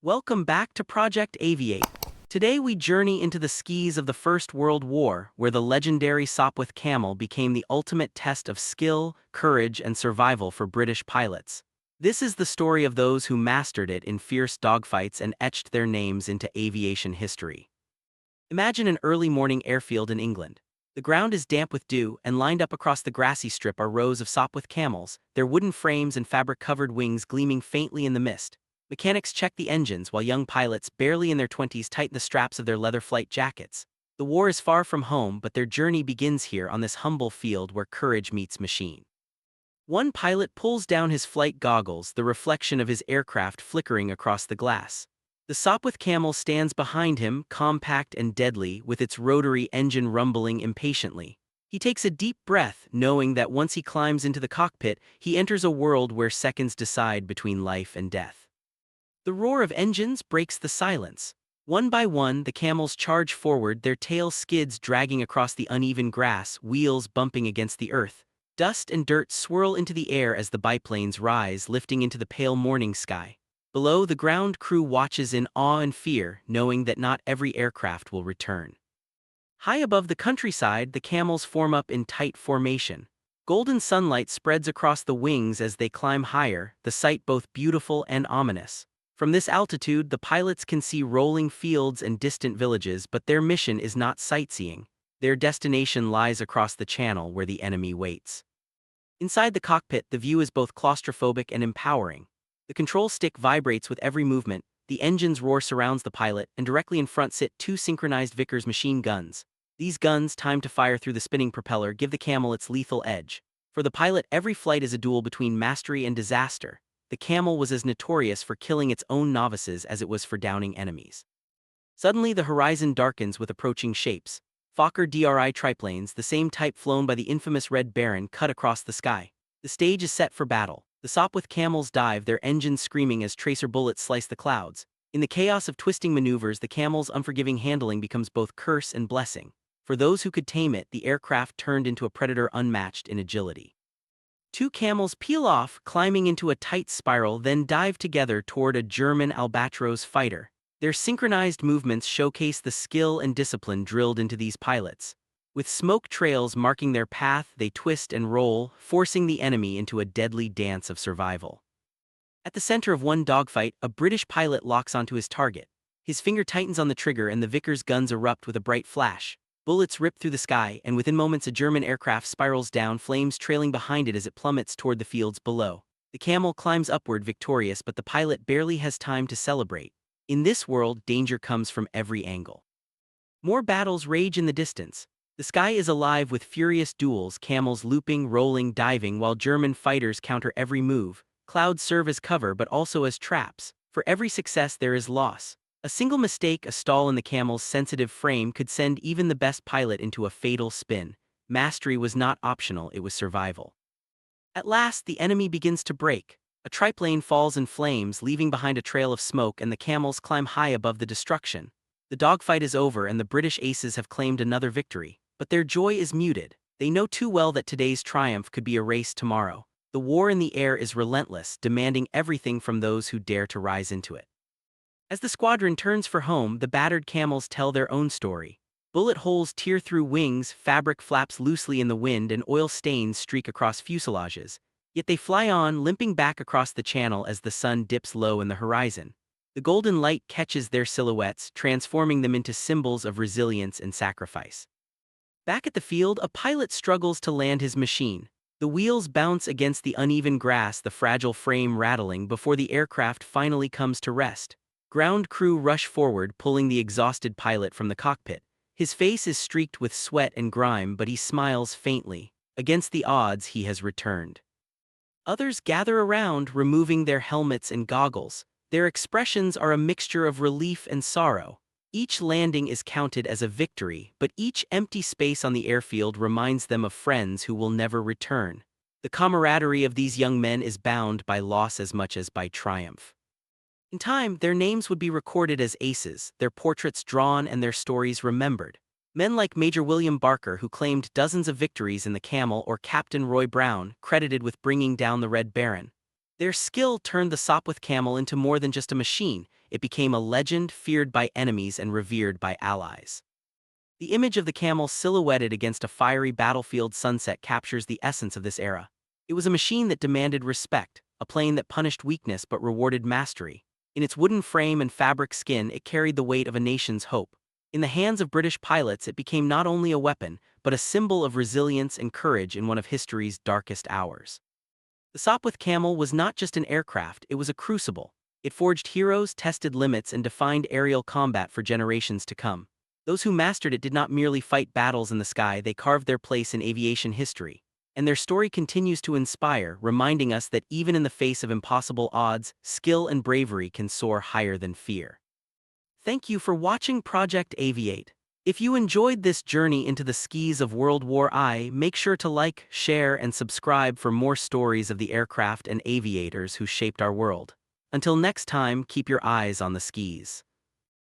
Welcome back to Project Aviate. Today we journey into the skis of the First World War, where the legendary Sopwith Camel became the ultimate test of skill, courage, and survival for British pilots. This is the story of those who mastered it in fierce dogfights and etched their names into aviation history. Imagine an early morning airfield in England. The ground is damp with dew, and lined up across the grassy strip are rows of Sopwith Camels, their wooden frames and fabric-covered wings gleaming faintly in the mist. Mechanics check the engines while young pilots, barely in their 20s, tighten the straps of their leather flight jackets. The war is far from home, but their journey begins here on this humble field where courage meets machine. One pilot pulls down his flight goggles, the reflection of his aircraft flickering across the glass. The Sopwith Camel stands behind him, compact and deadly, with its rotary engine rumbling impatiently. He takes a deep breath, knowing that once he climbs into the cockpit, he enters a world where seconds decide between life and death. The roar of engines breaks the silence. One by one, the camels charge forward, their tail skids dragging across the uneven grass, wheels bumping against the earth. Dust and dirt swirl into the air as the biplanes rise, lifting into the pale morning sky. Below, the ground crew watches in awe and fear, knowing that not every aircraft will return. High above the countryside, the camels form up in tight formation. Golden sunlight spreads across the wings as they climb higher, the sight both beautiful and ominous. From this altitude, the pilots can see rolling fields and distant villages, but their mission is not sightseeing. Their destination lies across the channel where the enemy waits. Inside the cockpit, the view is both claustrophobic and empowering. The control stick vibrates with every movement, the engine's roar surrounds the pilot, and directly in front sit two synchronized Vickers machine guns. These guns, timed to fire through the spinning propeller, give the Camel its lethal edge. For the pilot, every flight is a duel between mastery and disaster. The Camel was as notorious for killing its own novices as it was for downing enemies. Suddenly, the horizon darkens with approaching shapes. Fokker Dr.I triplanes, the same type flown by the infamous Red Baron, cut across the sky. The stage is set for battle. The Sopwith Camels dive, their engines screaming as tracer bullets slice the clouds. In the chaos of twisting maneuvers, the Camel's unforgiving handling becomes both curse and blessing. For those who could tame it, the aircraft turned into a predator unmatched in agility. Two camels peel off, climbing into a tight spiral, then dive together toward a German Albatros fighter. Their synchronized movements showcase the skill and discipline drilled into these pilots. With smoke trails marking their path, they twist and roll, forcing the enemy into a deadly dance of survival. At the center of one dogfight, a British pilot locks onto his target. His finger tightens on the trigger and the Vickers guns erupt with a bright flash. Bullets rip through the sky, and within moments a German aircraft spirals down, flames trailing behind it as it plummets toward the fields below. The Camel climbs upward victorious, but the pilot barely has time to celebrate. In this world, danger comes from every angle. More battles rage in the distance. The sky is alive with furious duels, camels looping, rolling, diving, while German fighters counter every move. Clouds serve as cover but also as traps. For every success there is loss. A single mistake, a stall in the Camel's sensitive frame, could send even the best pilot into a fatal spin. Mastery was not optional, it was survival. At last, the enemy begins to break. A triplane falls in flames, leaving behind a trail of smoke, and the Camels climb high above the destruction. The dogfight is over and the British aces have claimed another victory. But their joy is muted. They know too well that today's triumph could be erased tomorrow. The war in the air is relentless, demanding everything from those who dare to rise into it. As the squadron turns for home, the battered camels tell their own story. Bullet holes tear through wings, fabric flaps loosely in the wind, and oil stains streak across fuselages. Yet they fly on, limping back across the channel as the sun dips low in the horizon. The golden light catches their silhouettes, transforming them into symbols of resilience and sacrifice. Back at the field, a pilot struggles to land his machine. The wheels bounce against the uneven grass, the fragile frame rattling before the aircraft finally comes to rest. Ground crew rush forward, pulling the exhausted pilot from the cockpit. His face is streaked with sweat and grime, but he smiles faintly. Against the odds, he has returned. Others gather around, removing their helmets and goggles. Their expressions are a mixture of relief and sorrow. Each landing is counted as a victory, but each empty space on the airfield reminds them of friends who will never return. The camaraderie of these young men is bound by loss as much as by triumph. In time, their names would be recorded as aces, their portraits drawn and their stories remembered. Men like Major William Barker, who claimed dozens of victories in the Camel, or Captain Roy Brown, credited with bringing down the Red Baron. Their skill turned the Sopwith Camel into more than just a machine. it became a legend feared by enemies and revered by allies. The image of the camel silhouetted against a fiery battlefield sunset captures the essence of this era. It was a machine that demanded respect, a plane that punished weakness but rewarded mastery. In its wooden frame and fabric skin, it carried the weight of a nation's hope. In the hands of British pilots, it became not only a weapon, but a symbol of resilience and courage in one of history's darkest hours. The Sopwith Camel was not just an aircraft, it was a crucible. It forged heroes, tested limits, and defined aerial combat for generations to come. Those who mastered it did not merely fight battles in the sky, they carved their place in aviation history. And their story continues to inspire, reminding us that even in the face of impossible odds, skill and bravery can soar higher than fear. Thank you for watching Project Aviate. If you enjoyed this journey into the skies of World War I, make sure to like, share, and subscribe for more stories of the aircraft and aviators who shaped our world. Until next time, keep your eyes on the skis.